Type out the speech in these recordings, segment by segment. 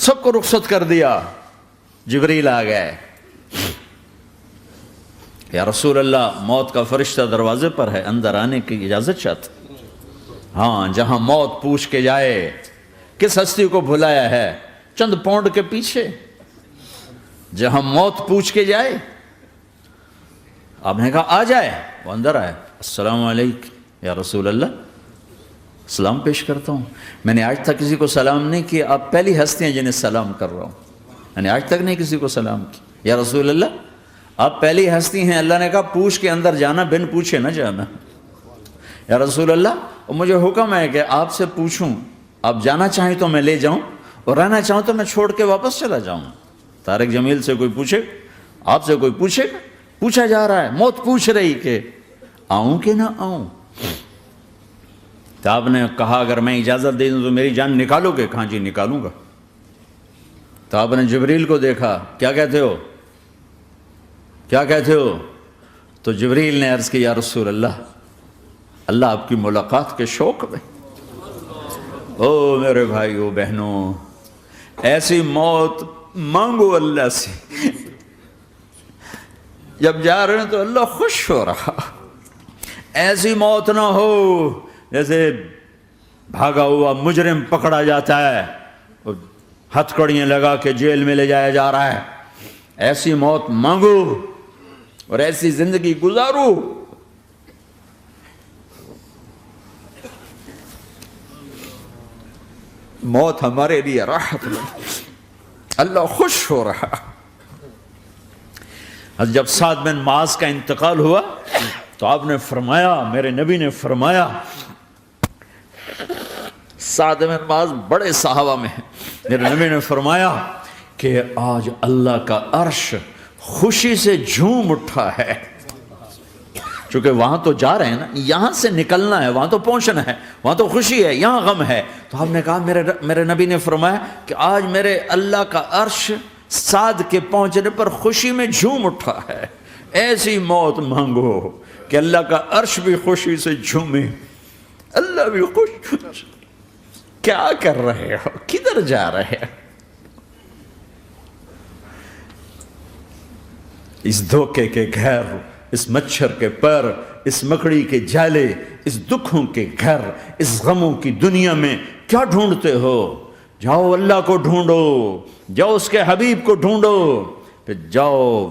سب کو رخصت کر دیا. جبریل آ گئے. یا رسول اللہ موت کا فرشتہ دروازے پر ہے, اندر آنے کی اجازت چاہتا. ہاں, جہاں موت پوچھ کے جائے کس ہستی کو بھلایا ہے, چند پاؤنڈ کے پیچھے جہاں موت پوچھ کے جائے. آپ نے کہا آ جائے, وہ اندر آئے. السلام علیکم یا رسول اللہ, سلام پیش کرتا ہوں. میں نے آج تک کسی کو سلام نہیں کیا, آپ پہلی ہستی ہیں جنہیں سلام کر رہا ہوں. میں نے آج تک نہیں کسی کو سلام کی. یا رسول اللہ آپ پہلی ہستی ہیں. اللہ نے کہا پوچھ کے اندر جانا, بن پوچھے نہ جانا. یا رسول اللہ مجھے حکم ہے کہ آپ سے پوچھوں, آپ جانا چاہیں تو میں لے جاؤں, اور رہنا چاہوں تو میں چھوڑ کے واپس چلا جاؤں. طارق جمیل سے کوئی پوچھے, آپ سے کوئی پوچھے, پوچھا جا رہا ہے, موت پوچھ رہی کہ آؤں کہ نہ آؤں. تو آپ نے کہا اگر میں اجازت دے دوں تو میری جان نکالو گے؟ کہاں جی نکالوں گا. تو آپ نے جبریل کو دیکھا, کیا کہتے ہو, کیا کہتے ہو؟ تو جبریل نے عرض کی یا رسول اللہ, اللہ آپ کی ملاقات کے شوق میں. او میرے بھائیو بہنوں, ایسی موت مانگو اللہ سے. جب جا رہے ہیں تو اللہ خوش ہو رہا. ایسی موت نہ ہو جیسے بھاگا ہوا مجرم پکڑا جاتا ہے, ہتھکڑیاں لگا کے جیل میں لے جایا جا رہا ہے. ایسی موت مانگو اور ایسی زندگی گزارو. موت ہمارے لیے راحت میں, اللہ خوش ہو رہا. جب سعد بن معاذ کا انتقال ہوا تو آپ نے فرمایا, میرے نبی نے فرمایا, سعد بن معاذ بڑے صحابہ میں ہیں, میرے نبی نے فرمایا کہ آج اللہ کا عرش خوشی سے جھوم اٹھا ہے. چونکہ وہاں تو جا رہے ہیں نا, یہاں سے نکلنا ہے, وہاں تو پہنچنا ہے, وہاں تو خوشی ہے, یہاں غم ہے. تو آپ نے کہا, میرے نبی نے فرمایا کہ آج میرے اللہ کا عرش سعد کے پہنچنے پر خوشی میں جھوم اٹھا ہے. ایسی موت مانگو کہ اللہ کا عرش بھی خوشی سے جھومے, اللہ بھی خوش. کیا کر رہے ہو, کدھر جا رہے ہو؟ اس دھوکے کے گھر, اس مچھر کے پر, اس مکڑی کے جالے, اس دکھوں کے گھر, اس غموں کی دنیا میں کیا ڈھونڈتے ہو؟ جاؤ اللہ کو ڈھونڈو, جاؤ اس کے حبیب کو ڈھونڈو, پھر جاؤ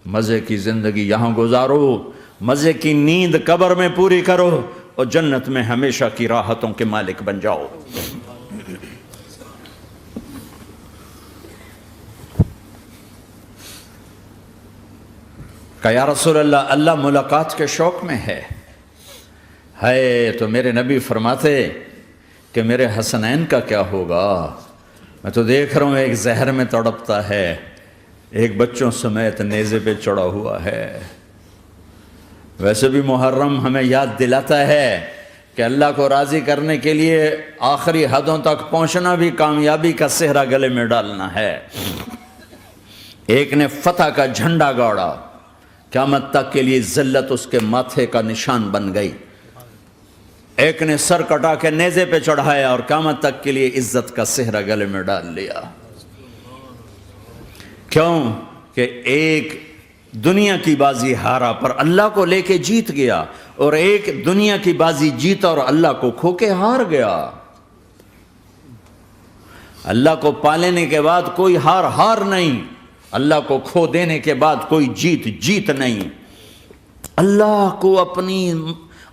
مزے کی زندگی یہاں گزارو, مزے کی نیند قبر میں پوری کرو, اور جنت میں ہمیشہ کی راحتوں کے مالک بن جاؤ. کہ یا رسول اللہ, اللہ ملاقات کے شوق میں ہے. تو میرے نبی فرماتے کہ میرے حسنین کا کیا ہوگا؟ میں تو دیکھ رہا ہوں ایک زہر میں تڑپتا ہے, ایک بچوں سمیت نیزے پہ چڑھا ہوا ہے. ویسے بھی محرم ہمیں یاد دلاتا ہے کہ اللہ کو راضی کرنے کے لیے آخری حدوں تک پہنچنا بھی کامیابی کا صحرا گلے میں ڈالنا ہے. ایک نے فتح کا جھنڈا گاڑا, قیامت تک کے لیے ذلت اس کے ماتھے کا نشان بن گئی. ایک نے سر کٹا کے نیزے پہ چڑھایا اور قیامت تک کے لیے عزت کا صحرا گلے میں ڈال لیا. کیوں کہ ایک دنیا کی بازی ہارا پر اللہ کو لے کے جیت گیا, اور ایک دنیا کی بازی جیتا اور اللہ کو کھو کے ہار گیا. اللہ کو پالینے کے بعد کوئی ہار نہیں, اللہ کو کھو دینے کے بعد کوئی جیت نہیں. اللہ کو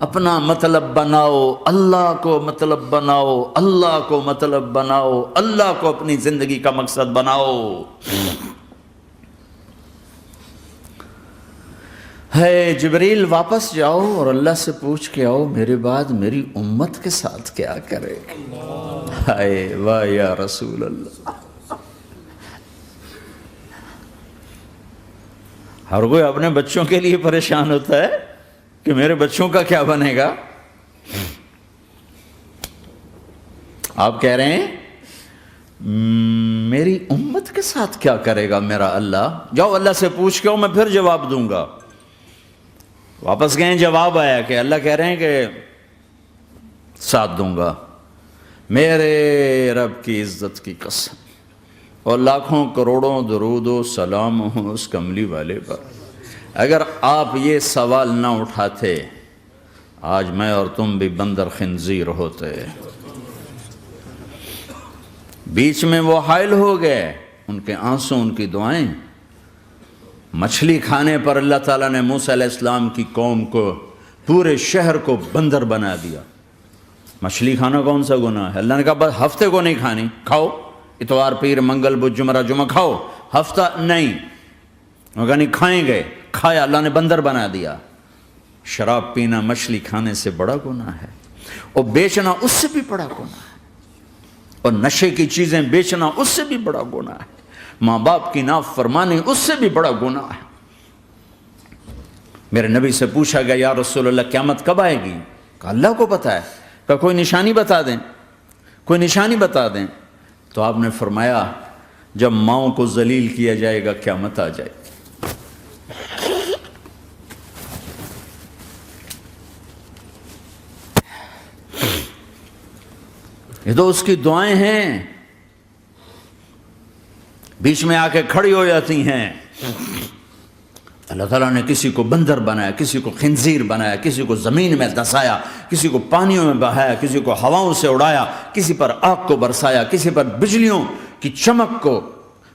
اپنا مطلب بناؤ, اللہ کو مطلب بناؤ, اللہ کو مطلب بناؤ, اللہ کو اپنی زندگی کا مقصد بناؤ. جبریل واپس جاؤ اور اللہ سے پوچھ کے آؤ میرے بعد میری امت کے ساتھ کیا کرے. واہ یا رسول اللہ. ہر کوئی اپنے بچوں کے لیے پریشان ہوتا ہے کہ میرے بچوں کا کیا بنے گا. آپ کہہ رہے ہیں میری امت کے ساتھ کیا کرے گا میرا اللہ. جاؤ اللہ سے پوچھ کے آؤ, میں پھر جواب دوں گا. واپس گئے, جواب آیا کہ اللہ کہہ رہے ہیں کہ ساتھ دوں گا. میرے رب کی عزت کی قسم, اور لاکھوں کروڑوں درود و سلام ہوں اس کملی والے پر۔ اگر آپ یہ سوال نہ اٹھاتے آج میں اور تم بھی بندر خنزیر ہوتے۔ بیچ میں وہ حائل ہو گئے، ان کے آنسو، ان کی دعائیں۔ مچھلی کھانے پر اللہ تعالیٰ نے موسیٰ علیہ السلام کی قوم کو، پورے شہر کو بندر بنا دیا۔ مچھلی کھانا کون سا گناہ ہے؟ اللہ نے کہا بس ہفتے کو نہیں کھانی، کھاؤ، اتوار پیر منگل بدھ جمعہ جمعہ کھاؤ، ہفتہ نہیں۔ وہ کہا نہیں کھائیں گے، کھایا، اللہ نے بندر بنا دیا۔ شراب پینا مچھلی کھانے سے بڑا گناہ ہے، اور بیچنا اس سے بھی بڑا گناہ ہے، اور نشے کی چیزیں بیچنا اس سے بھی بڑا گناہ ہے، ماں باپ کی نافرمانی اس سے بھی بڑا گناہ ہے۔ میرے نبی سے پوچھا گیا یا رسول اللہ قیامت کب آئے گی؟ کہا اللہ کو پتہ ہے۔ کہا کوئی نشانی بتا دیں، کوئی نشانی بتا دیں۔ تو آپ نے فرمایا جب ماؤں کو ذلیل کیا جائے گا قیامت آ جائے گی۔ یہ تو اس کی دعائیں ہیں، بیچ میں آ کے کھڑی ہو جاتی ہیں۔ اللہ تعالیٰ نے کسی کو بندر بنایا، کسی کو خنزیر بنایا، کسی کو زمین میں دسایا، کسی کو پانیوں میں بہایا، کسی کو ہواؤں سے اڑایا، کسی پر آگ کو برسایا، کسی پر بجلیوں کی چمک کو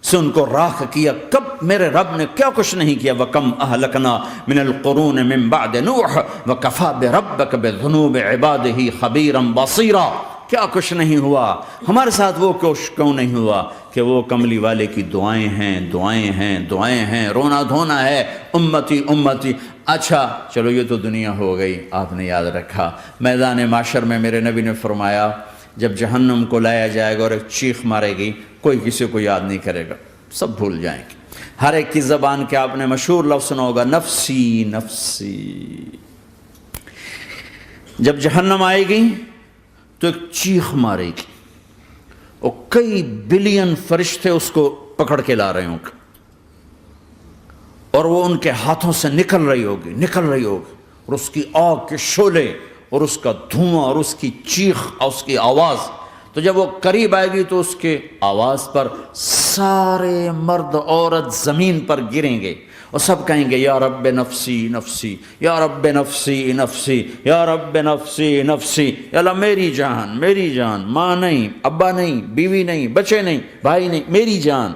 سے ان کو راکھ کیا۔ کب میرے رب نے کیا کچھ نہیں کیا۔ وَكَمْ أَهْلَكْنَا مِنَ الْقُرُونِ مِن بَعْدِ نُوحٍ وَكَفَى بِرَبِّكَ بِذُنُوبِ عِبَادِهِ خَبِيرًا بَصِيرًا۔ کیا کچھ نہیں ہوا ہمارے ساتھ، وہ کچھ کیوں نہیں ہوا کہ وہ کملی والے کی دعائیں ہیں، دعائیں ہیں، دعائیں ہیں، رونا دھونا ہے، امتی امتی۔ اچھا چلو یہ تو دنیا ہو گئی، آپ نے یاد رکھا میدان معاشر میں میرے نبی نے فرمایا جب جہنم کو لایا جائے گا اور ایک چیخ مارے گی، کوئی کسی کو یاد نہیں کرے گا، سب بھول جائیں گے۔ ہر ایک کی زبان کے آپ نے مشہور لفظ سنا ہوگا نفسی نفسی۔ جب جہنم آئے گی تو ایک چیخ مارے گی، اور کئی بلین فرشتے اس کو پکڑ کے لا رہے ہوں گے، اور وہ ان کے ہاتھوں سے نکل رہی ہوگی، اور اس کی آگ کے شعلے اور اس کا دھواں اور اس کی چیخ اور اس کی آواز۔ تو جب وہ قریب آئے گی تو اس کے آواز پر سارے مرد عورت زمین پر گریں گے، اور سب کہیں گے یا رب نفسی نفسی، یا رب نفسی نفسی، یا رب نفسی نفسی، یا اللہ میری جان، میری جان، ماں نہیں، ابا نہیں، بیوی نہیں، بچے نہیں، بھائی نہیں، میری جان۔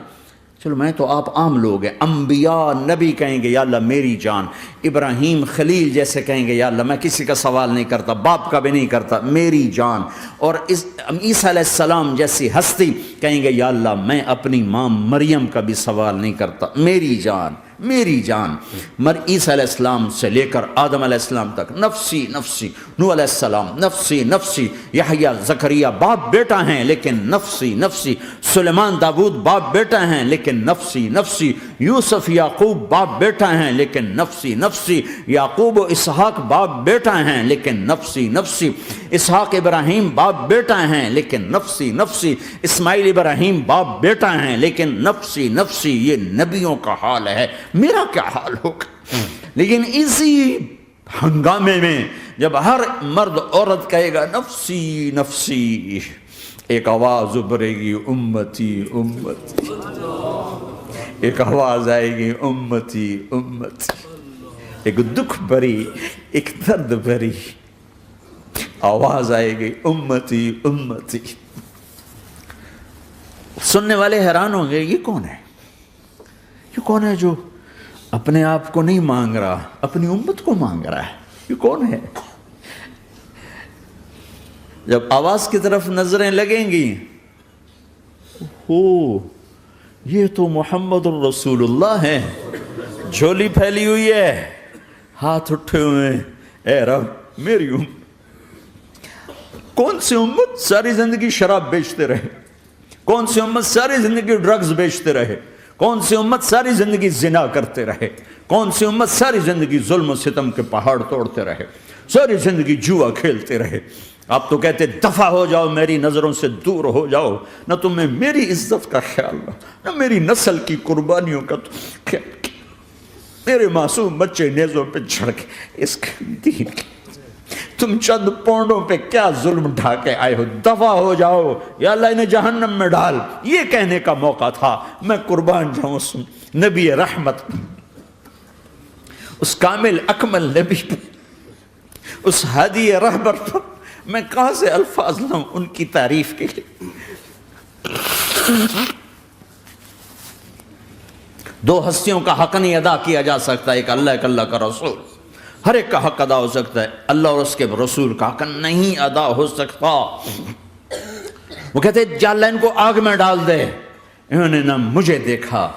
چلو میں تو آپ عام لوگ ہیں، انبیاء نبی کہیں گے یا اللہ میری جان، ابراہیم خلیل جیسے کہیں گے یا اللہ میں کسی کا سوال نہیں کرتا، باپ کا بھی نہیں کرتا، میری جان، اور عیسیٰ علیہ السلام جیسی ہستی کہیں گے یا اللہ میں اپنی ماں مریم کا بھی سوال نہیں کرتا، میری جان، میری جان۔ عیسیٰ علیہ السلام سے لے کر آدم علیہ السلام تک نفسی نفسی، نوح علیہ السلام نفسی نفسی، یحییٰ زکریا باپ بیٹا ہیں لیکن نفسی نفسی، سلیمان داؤد باپ بیٹا ہیں لیکن نفسی نفسی، یوسف یعقوب باپ بیٹا ہیں لیکن نفسی نفسی، یعقوب و اسحاق باپ بیٹا ہیں لیکن نفسی نفسی، اسحاق ابراہیم باپ بیٹا ہیں لیکن نفسی نفسی، اسماعیل ابراہیم باپ بیٹا ہیں لیکن نفسی نفسی۔ یہ نبیوں کا حال ہے، میرا کیا حال ہوگا؟ لیکن اسی ہنگامے میں جب ہر مرد عورت کہے گا نفسی نفسی، ایک آواز ابھرے گی امتی امتی، ایک آواز آئے گی امتی امتی، ایک دکھ بھری، ایک درد بھری آواز آئے گی امتی امتی۔ سننے والے حیران ہوں گے یہ کون ہے، یہ کون ہے جو اپنے آپ کو نہیں مانگ رہا، اپنی امت کو مانگ رہا ہے، یہ کون ہے؟ جب آواز کی طرف نظریں لگیں گی، یہ تو محمد الرسول اللہ ہے، جھولی پھیلی ہوئی ہے، ہاتھ اٹھے ہوئے ہیں، اے رب میری امت۔ کون سی امت ساری زندگی شراب بیچتے رہے، کون سی امت ساری زندگی ڈرگز بیچتے رہے، کون سی امت ساری زندگی زنا کرتے رہے، کون سی امت ساری زندگی ظلم و ستم کے پہاڑ توڑتے رہے، ساری زندگی جوا کھیلتے رہے۔ آپ تو کہتے دفع ہو جاؤ، میری نظروں سے دور ہو جاؤ، نہ تمہیں میری عزت کا خیال نہ میری نسل کی قربانیوں کا خیال، میرے معصوم بچے نیزوں پہ چڑھ کے اس کے دین تم چند پونڈوں پہ کیا ظلم ڈھا کے آئے ہو، دفع ہو جاؤ یا اللہ انہیں جہنم میں ڈال، یہ کہنے کا موقع تھا۔ میں قربان جاؤں اس نبی رحمت، اس کامل اکمل نبی پر، اس ہادی رہبر پر میں کہاں سے الفاظ لاؤں ان کی تعریف کے لیے۔ دو ہستیوں کا حق نہیں ادا کیا جا سکتا، ایک اللہ، ایک اللہ کا رسول۔ ہر ایک کا حق ادا ہو سکتا ہے، اللہ اور اس کے رسول کا حق نہیں ادا ہو سکتا۔ وہ کہتے ہیں جا اللہ ان کو آگ میں ڈال دے۔ انہوں نے نہ مجھے دیکھا،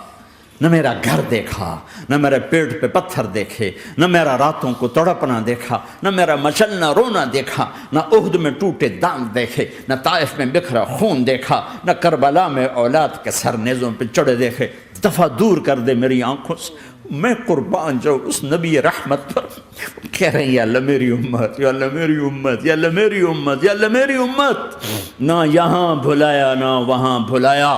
نہ میرا گھر دیکھا، نہ میرے پیٹ پہ پتھر دیکھے، نہ میرا راتوں کو تڑپنا دیکھا، نہ میرا مچلنا رونا دیکھا، نہ احد میں ٹوٹے دانت دیکھے، نہ طائف میں بکھرا خون دیکھا، نہ کربلا میں اولاد کے سر نیزوں پہ چڑھے دیکھے۔ دفعہ دور کر دے میری آنکھوں سے، میں قربان جاؤں اس نبی رحمت پر۔ کہہ رہے ہیں یا اللہ میری امت، یا اللہ میری امت، یا اللہ میری امت، یا اللہ میری امت۔ نہ یہاں بھلایا نہ وہاں بھلایا۔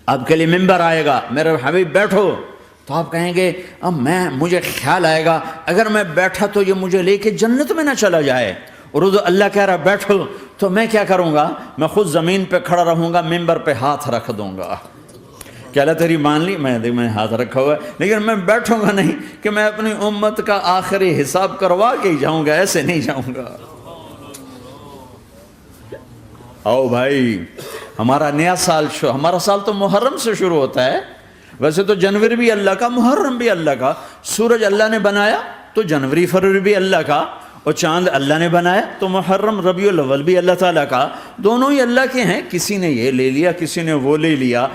آپ کے لیے ممبر آئے گا، میرے حبیب بیٹھو، تو آپ کہیں گے اب مجھے خیال آئے گا اگر میں بیٹھا تو یہ مجھے لے کے جنت میں نہ چلا جائے، اور اللہ کہہ رہا بیٹھو تو میں کیا کروں گا؟ میں خود زمین پہ کھڑا رہوں گا، ممبر پہ ہاتھ رکھ دوں گا کہ اللہ تیری مان لی، میں ہاتھ رکھا ہوا ہے، لیکن میں بیٹھوں گا نہیں کہ میں اپنی امت کا آخری حساب کروا کے ہی جاؤں گا، ایسے نہیں جاؤں گا۔ آؤ بھائی، ہمارا نیا سال ہمارا سال تو محرم سے شروع ہوتا ہے، ویسے تو جنوری بھی اللہ کا، محرم بھی اللہ کا، سورج اللہ نے بنایا تو جنوری فروری بھی اللہ کا، اور چاند اللہ نے بنایا تو محرم ربیع الاول بھی اللہ تعالیٰ کا، دونوں ہی اللہ کے ہیں۔ کسی نے یہ لے لیا، کسی نے وہ لے لیا۔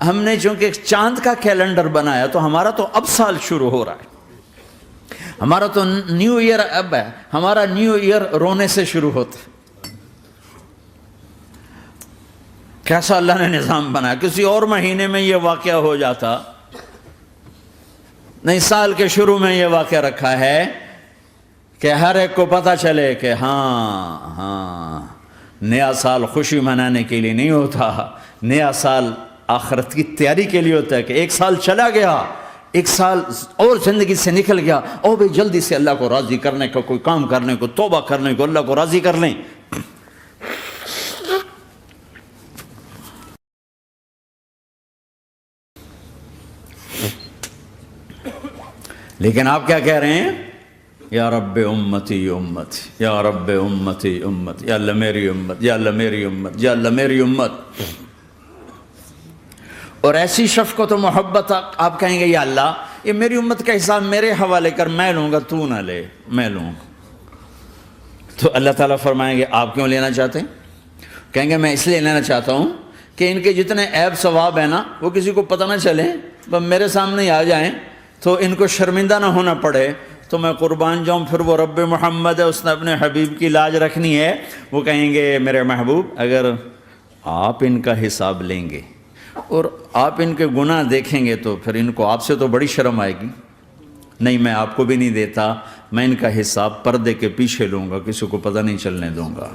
ہم نے چونکہ چاند کا کیلنڈر بنایا تو ہمارا تو اب سال شروع ہو رہا ہے، ہمارا تو نیو ایئر اب ہے، ہمارا نیو ایئر رونے سے شروع ہوتا ہے۔ کیسا اللہ نے نظام بنایا، کسی اور مہینے میں یہ واقعہ ہو جاتا، نہیں سال کے شروع میں یہ واقعہ رکھا ہے کہ ہر ایک کو پتہ چلے کہ ہاں نیا سال خوشی منانے کے لیے نہیں ہوتا، نیا سال آخرت کی تیاری کے لیے ہوتا ہے کہ ایک سال چلا گیا، ایک سال اور زندگی سے نکل گیا، او بھئی جلدی سے اللہ کو راضی کرنے کا کوئی کام کرنے کو، توبہ کرنے کو، اللہ کو راضی کر لیں۔ لیکن آپ کیا کہہ رہے ہیں؟ یا رب امتی امت، یا رب امتی امت، یا اللہ میری امت، یا اللہ میری امت، یا اللہ میری امت۔ اور ایسی شفقت و محبت آپ کہیں گے یا اللہ یہ میری امت کا حساب میرے حوالے کر، میں لوں گا، تو نہ لے، میں لوں گا۔ تو اللہ تعالیٰ فرمائیں گے آپ کیوں لینا چاہتے ہیں؟ کہیں گے میں اس لیے لینا چاہتا ہوں کہ ان کے جتنے عیب ثواب ہیں نا وہ کسی کو پتہ نہ چلے، بس میرے سامنے ہی آ جائیں تو ان کو شرمندہ نہ ہونا پڑے، تو میں قربان جاؤں۔ پھر وہ رب محمد ہے، اس نے اپنے حبیب کی لاج رکھنی ہے، وہ کہیں گے میرے محبوب اگر آپ ان کا حساب لیں گے اور آپ ان کے گناہ دیکھیں گے تو پھر ان کو آپ سے تو بڑی شرم آئے گی، نہیں میں آپ کو بھی نہیں دیتا، میں ان کا حساب پردے کے پیچھے لوں گا، کسی کو پتہ نہیں چلنے دوں گا۔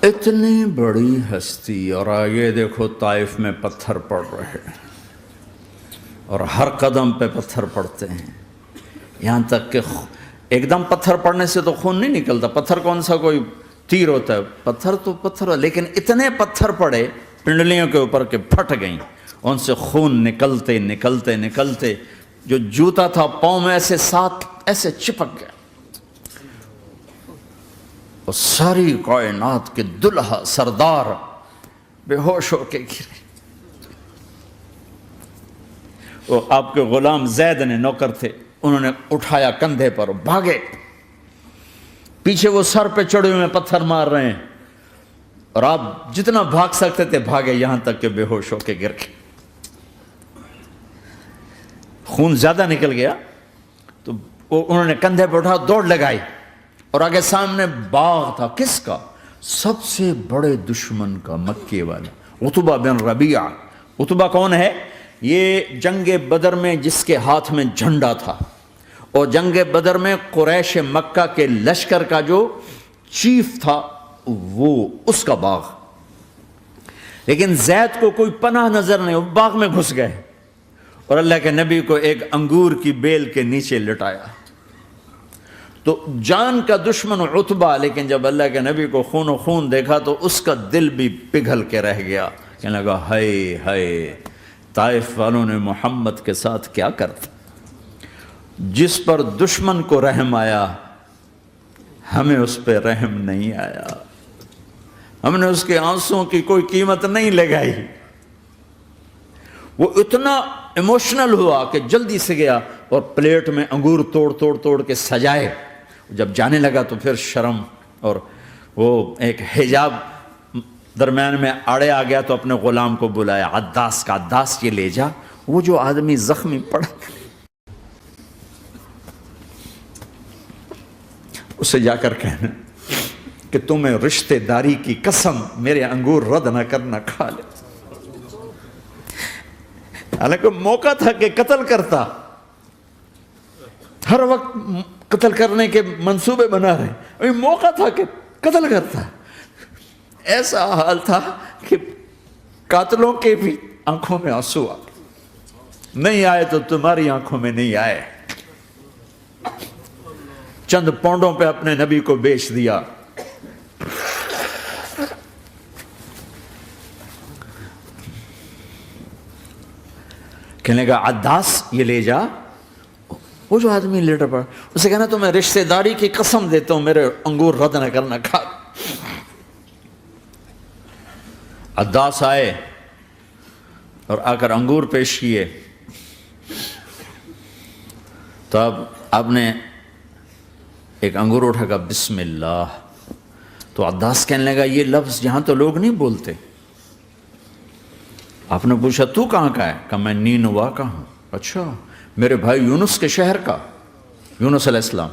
اتنی بڑی ہستی، اور آگے دیکھو طائف میں پتھر پڑ رہے ہیں، اور ہر قدم پہ پتھر پڑتے ہیں، یہاں تک کہ ایک دم پتھر پڑنے سے تو خون نہیں نکلتا، پتھر کون سا کوئی تیر ہوتا ہے، پتھر تو پتھر، لیکن اتنے پتھر پڑے پنڈلیوں کے اوپر کہ پھٹ گئیں، ان سے خون نکلتے نکلتے نکلتے جو جوتا تھا پاؤں میں ایسے ساتھ ایسے چپک گیا، اور ساری کائنات کے دلہا سردار بے ہوش ہو کے گرے۔ وہ آپ کے غلام زید نے نوکر تھے، انہوں نے اٹھایا کندھے پر، بھاگے، پیچھے وہ سر پہ چڑھے ہوئے پتھر مار رہے ہیں، اور آپ جتنا بھاگ سکتے تھے بھاگے، یہاں تک کہ بے ہوش ہو کے گر گئے۔ خون زیادہ نکل گیا تو انہوں نے کندھے پہ اٹھا، دوڑ لگائی، اور آگے سامنے باغ تھا، کس کا؟ سب سے بڑے دشمن کا، مکے والا عتبہ بن ربیعہ۔ عتبہ کون ہے؟ یہ جنگ بدر میں جس کے ہاتھ میں جھنڈا تھا، اور جنگ بدر میں قریش مکہ کے لشکر کا جو چیف تھا وہ، اس کا باغ۔ لیکن زید کو کوئی پناہ نظر نہیں، وہ باغ میں گھس گئے اور اللہ کے نبی کو ایک انگور کی بیل کے نیچے لٹایا۔ تو جان کا دشمن عتبہ، لیکن جب اللہ کے نبی کو خون و خون دیکھا تو اس کا دل بھی پگھل کے رہ گیا، کہنے لگا ہائے ہائے، طائف والوں نے محمد کے ساتھ کیا کرتا۔ جس پر دشمن کو رحم آیا ہمیں اس پہ رحم نہیں آیا، ہم نے اس کے آنسوں کی کوئی قیمت نہیں لگائی۔ وہ اتنا ایموشنل ہوا کہ جلدی سے گیا اور پلیٹ میں انگور توڑ کے سجائے۔ جب جانے لگا تو پھر شرم اور وہ ایک حجاب درمیان میں آڑے آ گیا، تو اپنے غلام کو بلایا، عداس کا، عداس یہ لے جا وہ جو آدمی زخمی پڑا، اسے جا کر کہنا کہ تمہیں رشتہ داری کی قسم میرے انگور رد نہ کرنا، کھا لے۔ حالانکہ موقع تھا کہ قتل کرتا، ہر وقت قتل کرنے کے منصوبے بنا رہے، ابھی موقع تھا کہ قتل کرتا۔ ایسا حال تھا کہ قاتلوں کے بھی آنکھوں میں آنسو آ نہیں آئے تو تمہاری آنکھوں میں نہیں آئے۔ چند پونڈوں پہ اپنے نبی کو بیچ دیا۔ کہنے لگا عداس یہ لے جا، وہ جو آدمی لیٹر پڑا، اسے کہنا تو میں رشتہ داری کی قسم دیتا ہوں میرے انگور رد نہ کرنا، کھا۔ عداس آئے اور آ کر انگور پیش کیے، تو اب آپ نے ایک انگور اٹھا کر بسم اللہ، تو عداس کہنے لگا یہ لفظ یہاں تو لوگ نہیں بولتے۔ آپ نے پوچھا تو کہاں کا ہے؟ کہا میں نینوا کا ہوں۔ اچھا، میرے بھائی یونس کے شہر کا، یونس علیہ السلام۔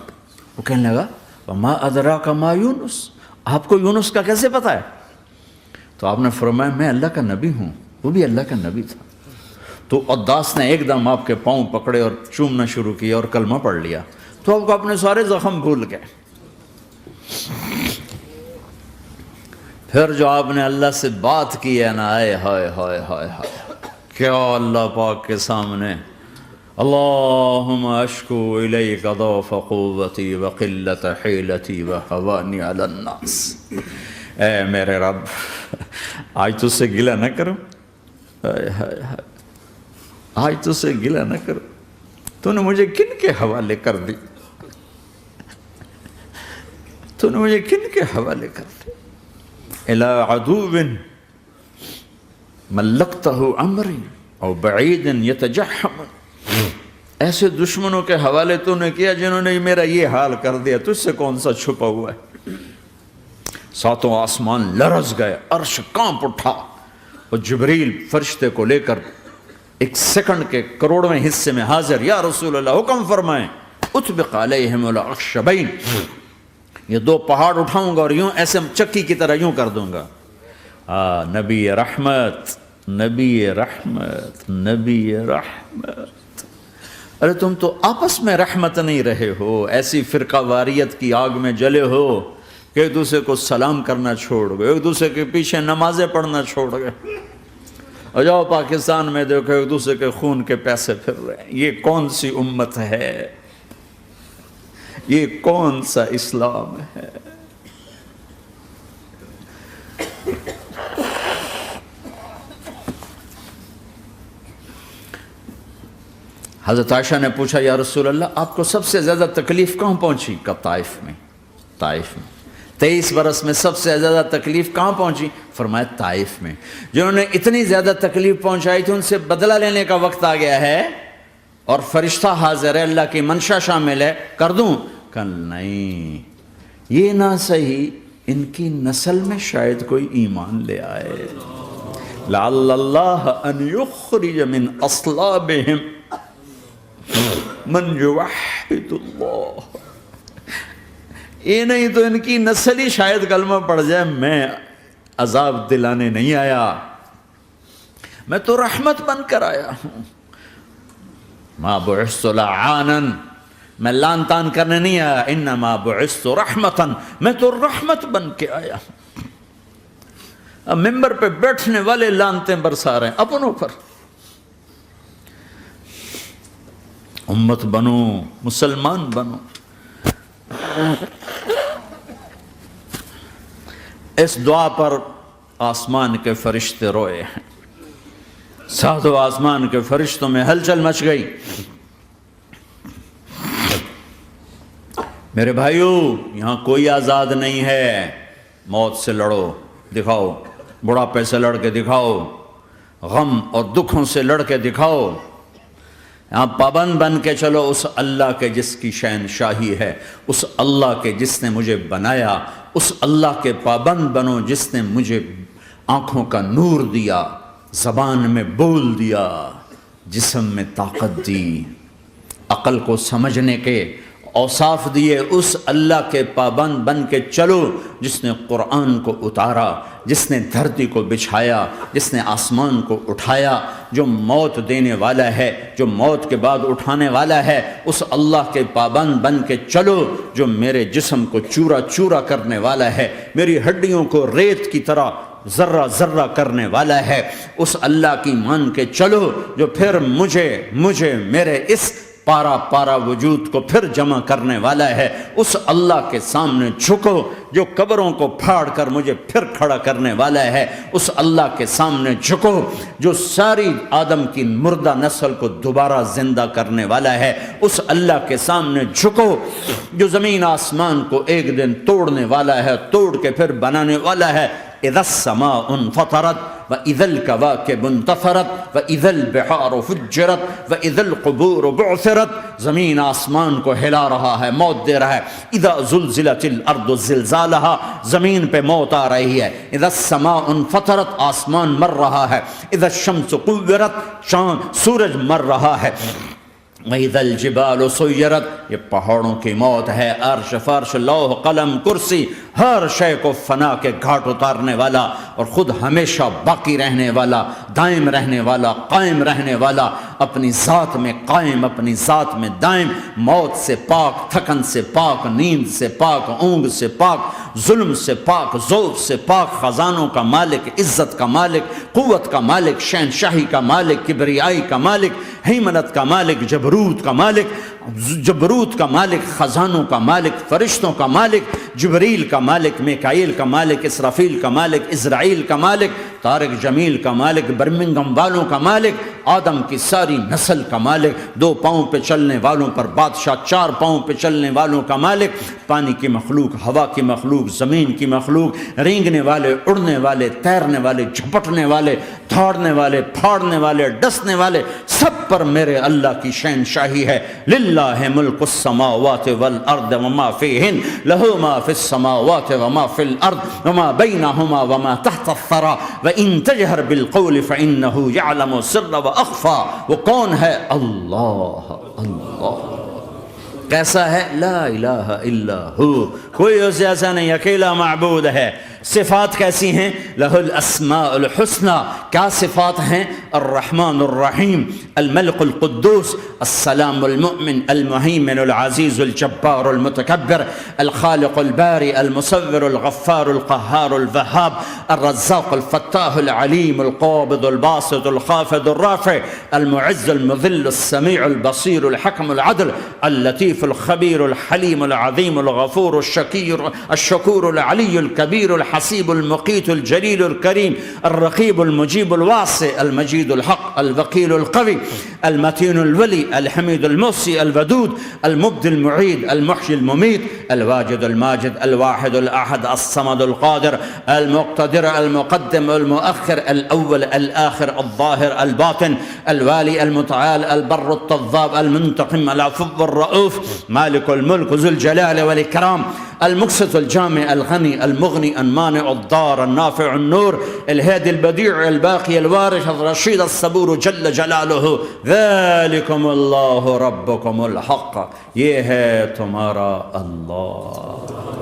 وہ کہنے لگا وما ادراک ما یونس، آپ کو یونس کا کیسے پتا ہے؟ تو آپ نے فرمایا میں اللہ کا نبی ہوں، وہ بھی اللہ کا نبی تھا۔ تو عداس نے ایک دم آپ کے پاؤں پکڑے اور چومنا شروع کیا اور کلمہ پڑھ لیا، تو آپ کو اپنے سارے زخم بھول گئے۔ پھر جو آپ نے اللہ سے بات کی ہے نا، آئے ہائے ہائے ہائے ہائے، کیا اللہ پاک کے سامنے اللہم اشکو الیک ضعف قوتی وقلت حیلتی وہوانی علی الناس، اے میرے رب آج تجھ سے گلہ نہ کروں، آج تجھ سے گلہ نہ کروں، تو نے مجھے کن کے حوالے کر دی، تو نے مجھے کن کے حوالے کر دی، الی عدو ملکتہ امری او بعید یتجحم، ایسے دشمنوں کے حوالے تو نے کیا جنہوں نے میرا یہ حال کر دیا، تجھ سے کون سا چھپا ہوا ہے۔ ساتوں آسمان لرز گئے، عرش کانپ اٹھا، اور جبریل فرشتے کو لے کر ایک سیکنڈ کے کروڑویں حصے میں حاضر، یا رسول اللہ حکم فرمائیں اطبق علیہم الاخشبین، یہ دو پہاڑ اٹھاؤں گا اور یوں ایسے چکی کی طرح یوں کر دوں گا۔ نبی رحمت، نبی رحمت، نبی رحمت۔ ارے تم تو آپس میں رحمت نہیں رہے ہو، ایسی فرقہ واریت کی آگ میں جلے ہو کہ ایک دوسرے کو سلام کرنا چھوڑ گئے، ایک دوسرے کے پیچھے نمازیں پڑھنا چھوڑ گئے، اور جاؤ پاکستان میں دیکھو ایک دوسرے کے خون کے پیسے پھر رہے ہیں۔ یہ کون سی امت ہے؟ یہ کون سا اسلام ہے؟ حضرت عائشہ نے پوچھا یا رسول اللہ آپ کو سب سے زیادہ تکلیف کہاں پہنچی؟ کہا طائف میں، طائف میں۔ 23 برس میں سب سے زیادہ تکلیف کہاں پہنچی؟ فرمایا طائف میں۔ جنہوں نے اتنی زیادہ تکلیف پہنچائی تھی ان سے بدلہ لینے کا وقت آ گیا ہے، اور فرشتہ حاضر ہے، اللہ کی منشا شامل ہے، کر دوں؟ کہ نہیں، یہ نہ صحیح، ان کی نسل میں شاید کوئی ایمان لے آئے، لعل اللہ ان یخرج من اصلابہم من یوحد اللہ، یہ نہیں تو ان کی نسل ہی شاید کلمہ پڑھ جائے۔ میں عذاب دلانے نہیں آیا، میں تو رحمت بن کر آیا ہوں۔ ما بعثت لعانا، میں لان تان کرنے نہیں آیا، انما بعثت رحمتا، میں تو رحمت بن کے آیا ہوں۔ اب ممبر پہ بیٹھنے والے لانتیں برسا رہے ہیں اپنوں پر. امت بنو، مسلمان بنو. اس دعا پر آسمان کے فرشتے روئے ہیں. ساتوں آسمان کے فرشتوں میں ہلچل مچ گئی. میرے بھائیو، یہاں کوئی آزاد نہیں ہے. موت سے لڑو، دکھاؤ. بڑھاپے سے لڑ کے دکھاؤ. غم اور دکھوں سے لڑ کے دکھاؤ. یہاں پابند بن کے چلو اس اللہ کے جس کی شہنشاہی ہے، اس اللہ کے جس نے مجھے بنایا. اس اللہ کے پابند بنو جس نے مجھے آنکھوں کا نور دیا، زبان میں بول دیا، جسم میں طاقت دی، عقل کو سمجھنے کے اوصاف دیے. اس اللہ کے پابند بن کے چلو جس نے قرآن کو اتارا، جس نے دھرتی کو بچھایا، جس نے آسمان کو اٹھایا، جو موت دینے والا ہے، جو موت کے بعد اٹھانے والا ہے. اس اللہ کے پابند بن کے چلو جو میرے جسم کو چورا چورا کرنے والا ہے، میری ہڈیوں کو ریت کی طرح ذرہ ذرہ کرنے والا ہے. اس اللہ کی مان کے چلو جو پھر مجھے میرے اس پارا پارا وجود کو پھر جمع کرنے والا ہے. اس اللہ کے سامنے جھکو جو قبروں کو پھاڑ کر مجھے پھر کھڑا کرنے والا ہے. اس اللہ کے سامنے جھکو جو ساری آدم کی مردہ نسل کو دوبارہ زندہ کرنے والا ہے. اس اللہ کے سامنے جھکو جو زمین آسمان کو ایک دن توڑنے والا ہے، توڑ کے پھر بنانے والا ہے. اذا السماء انفطرت واذا الكواكب انتثرت واذا البحار فجرت واذا القبور بعثرت. زمین آسمان کو ہلا رہا ہے، موت دے رہا ہے. اذا زلزلت الارض زلزالها، زمین پہ موت آ رہی ہے. اذا السماء انفطرت، آسمان مر رہا ہے. اذا الشمس قورت، سورج مر رہا ہے. وَإِذَا الْجِبَالُ سُيِّرَتْ، یہ پہاڑوں کی موت ہے. عرش فرش لوح قلم کرسی ہر شے کو فنا کے گھاٹ اتارنے والا اور خود ہمیشہ باقی رہنے والا، دائم رہنے والا، قائم رہنے والا، اپنی ذات میں قائم، اپنی ذات میں دائم، موت سے پاک، تھکن سے پاک، نیند سے پاک، اونگ سے پاک، ظلم سے پاک، ذوق سے پاک، خزانوں کا مالک، عزت کا مالک، قوت کا مالک، شہنشاہی کا مالک، کبریائی کا مالک، ہیمنت کا مالک، جبروت کا مالک، جبروت کا مالک، خزانوں کا مالک، فرشتوں کا مالک، جبریل کا مالک، میکائیل کا مالک، اسرافیل کا مالک، اسرائیل کا مالک، طارق جمیل کا مالک، برمنگم والوں کا مالک، آدم کی ساری نسل کا مالک، 2 پاؤں پہ چلنے والوں پر بادشاہ، 4 پاؤں پہ چلنے والوں کا مالک، پانی کی مخلوق، ہوا کی مخلوق، زمین کی مخلوق، رینگنے والے، اڑنے والے، تیرنے والے، جھپٹنے والے، دھاڑنے والے، پھاڑنے والے، ڈسنے والے، سب پر میرے اللہ کی شہنشاہی ہے. للہ ملک السماوات والارض وما فیہن، لہ ما فی السماوات وما فی الارض وما بینہما وما تحت الثری وان تجہر بالقول فانہ یعلم السر واخفی. وہ کون ہے؟ اللہ. اللہ کیسا ہے؟ لا الہ الا ہو، کوئی اس جیسا نہیں، اکیلا معبود ہے. صفات کیسی ہیں؟ لہ الاسماء الحسنى. کیا صفات ہیں؟ الرحمن الرحیم، الملک القدوس، السلام المؤمن، المہیمن العزیز الجبار المتکبر، الخالق الباری المصور الغفار القہار الوہاب، الرزاق الفتاح العلیم القابض الباسط الخافض الرافع، المعز المذل السمیع البصیر الحکم العدل، اللطیف الخبیر الحلیم العظیم الغفور الشکور العلی الکبیر الحسیب المقیت الجلیل الکریم، الرقیب المجیب الواسع، المجید الحق، الوکیل القوی، المتین الولی، الحمید المحصی، الودود، المبدی المعید، المحیی الممیت، الواجد الماجد، الواحد الاحد، الصمد القادر، المقتدر، المقدم، المؤخر، الاول، الاخر، الظاهر، الباطن، الوالي، المتعال، البر، التواب، المنتقم، العفو، الرؤوف، مالك الملك، ذو الجلال والإكرام، المقسط، الجامع، الغني، المغني، المانع، الضار، النافع، النور، الهادي، البديع، الباقي، الوارث، الرشيد، الصبور جل جلاله. ذلكم الله ربكم الحق، یہ ہے تمہارا اللہ.